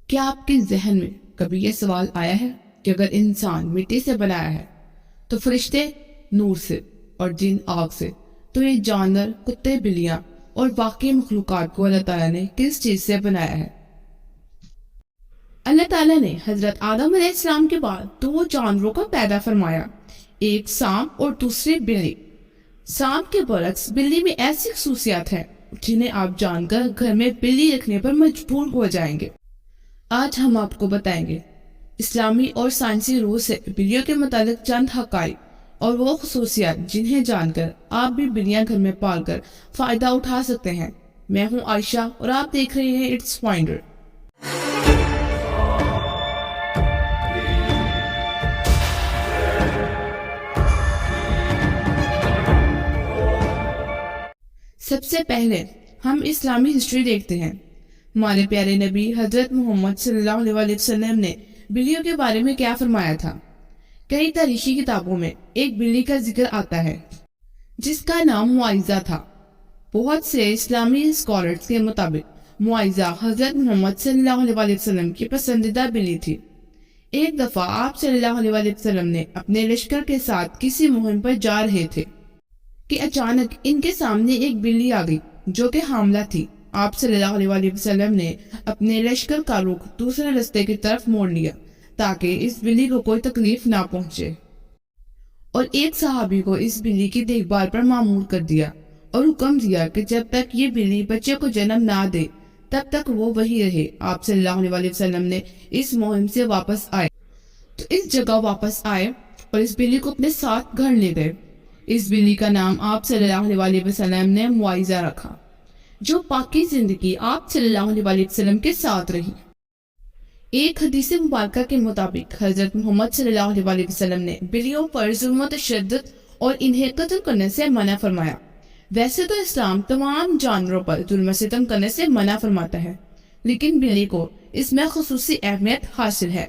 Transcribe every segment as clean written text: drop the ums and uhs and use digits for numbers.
کیا آپ کے ذہن میں کبھی یہ سوال آیا ہے کہ اگر انسان مٹی سے بنایا ہے تو فرشتے نور سے اور جن آگ سے، تو یہ جانور، کتے، بلیاں اور باقی مخلوقات کو اللہ تعالیٰ نے کس چیز سے بنایا ہے؟ اللہ تعالیٰ نے حضرت آدم علیہ السلام کے بعد دو جانوروں کو پیدا فرمایا، ایک سانپ اور دوسری بلی۔ سانپ کے برعکس بلی میں ایسی خصوصیات ہیں جنہیں آپ جان کر گھر میں بلی رکھنے پر مجبور ہو جائیں گے۔ آج ہم آپ کو بتائیں گے اسلامی اور سائنسی روح سے بلیوں کے متعلق چند حقائق اور وہ خصوصیات جنہیں جان کر آپ بھی بلیاں گھر میں پال کر فائدہ اٹھا سکتے ہیں۔ میں ہوں عائشہ اور آپ دیکھ رہے ہیں اٹس فائنڈر۔ سب سے پہلے ہم اسلامی ہسٹری دیکھتے ہیں۔ ہمارے پیارے نبی حضرت محمد صلی اللہ علیہ وسلم نے بلیوں کے بارے میں کیا فرمایا تھا؟ کئی تاریخی کتابوں میں ایک بلی کا ذکر آتا ہے جس کا نام معائزہ تھا۔ بہت سے اسلامی اسکالرز کے مطابق معائزہ حضرت محمد صلی اللہ علیہ وسلم کی پسندیدہ بلی تھی۔ ایک دفعہ آپ صلی اللہ علیہ وسلم نے اپنے لشکر کے ساتھ کسی مہم پر جا رہے تھے کہ اچانک ان کے سامنے ایک بلی آ گئی جو کہ حاملہ تھی۔ آپ صلی اللہ علیہ وسلم نے اپنے لشکر کا رخ دوسرے رستے کی طرف موڑ لیا تاکہ اس بلی کو کوئی تکلیف نہ پہنچے، اور ایک صحابی کو اس بلی کی دیکھ بھال پر مامور کر دیا اور حکم دیا کہ جب تک یہ بلی بچے کو جنم نہ دے تب تک وہ وہی رہے۔ آپ صلی اللہ علیہ وسلم نے اس مہم سے واپس آئے تو اس جگہ واپس آئے اور اس بلی کو اپنے ساتھ گھر لے گئے۔ اس بلی کا نام آپ صلی اللہ علیہ وسلم نے معائزہ رکھا، جو پاکی زندگی آپ صلی اللہ علیہ وسلم کے ساتھ رہی۔ ایک حدیث مبارکہ کے مطابق حضرت محمد صلی اللہ علیہ وسلم نے بلیوں پر ظلم و تشدد اور انہیں قتل کرنے سے منع فرمایا۔ ویسے تو اسلام تمام جانوروں پر ظلم و ستم کرنے سے منع فرماتا ہے، لیکن بلی کو اس میں خصوصی اہمیت حاصل ہے۔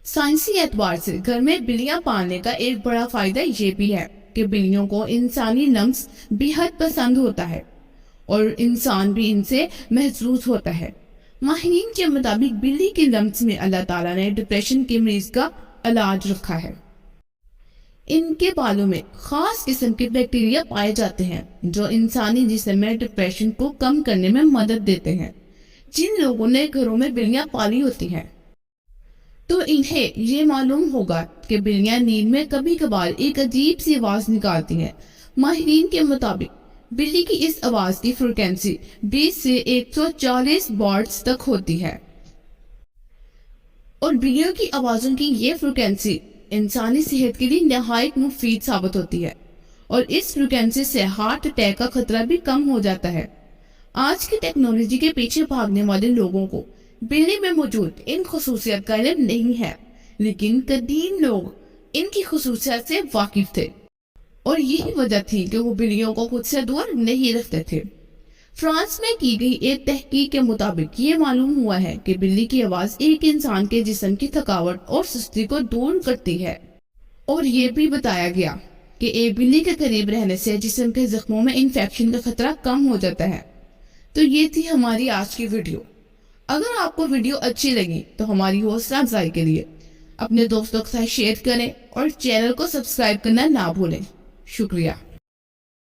سائنسی اعتبار سے گھر میں بلیاں پالنے کا ایک بڑا فائدہ یہ بھی ہے کہ بلیوں کو انسانی لمس بے حد پسند ہوتا ہے اور انسان بھی ان سے محظوظ ہوتا ہے۔ ماہرین کے مطابق بلی کے لمس میں اللہ تعالیٰ نے ڈپریشن کے مریض کا علاج رکھا ہے۔ ان کے بالوں میں خاص قسم کے بیکٹیریا پائے جاتے ہیں جو انسانی جسم میں ڈپریشن کو کم کرنے میں مدد دیتے ہیں۔ جن لوگوں نے گھروں میں بلیاں پالی ہوتی ہیں تو انہیں یہ معلوم ہوگا کہ بلیاں نیند میں کبھی کبھار ایک عجیب سی آواز نکالتی ہیں۔ ماہرین کے مطابق بلی کی اس آواز کی فریکوینسی 20 سے 140 بارٹس تک ہوتی ہے، اور بلیوں کی آوازوں کی یہ فریکوینسی انسانی صحت کے لیے نہایت مفید ثابت ہوتی ہے، اور اس فریکوینسی سے ہارٹ اٹیک کا خطرہ بھی کم ہو جاتا ہے۔ آج کی ٹیکنالوجی کے پیچھے بھاگنے والے لوگوں کو بلی میں موجود ان خصوصیات کا علم نہیں ہے، لیکن قدیم لوگ ان کی خصوصیات سے واقف تھے، اور یہی وجہ تھی کہ وہ بلیوں کو خود سے دور نہیں رکھتے تھے۔ فرانس میں کی گئی ایک تحقیق کے مطابق یہ معلوم ہوا ہے کہ بلی کی آواز ایک انسان کے جسم کی تھکاوٹ اور سستی کو دور کرتی ہے، اور یہ بھی بتایا گیا کہ ایک بلی کے قریب رہنے سے جسم کے زخموں میں انفیکشن کا خطرہ کم ہو جاتا ہے۔ تو یہ تھی ہماری آج کی ویڈیو۔ اگر آپ کو ویڈیو اچھی لگی تو ہماری حوصلہ افزائی کے لیے اپنے دوستوں کے ساتھ شیئر کریں اور چینل کو سبسکرائب کرنا نہ بھولیں۔ شکریہ۔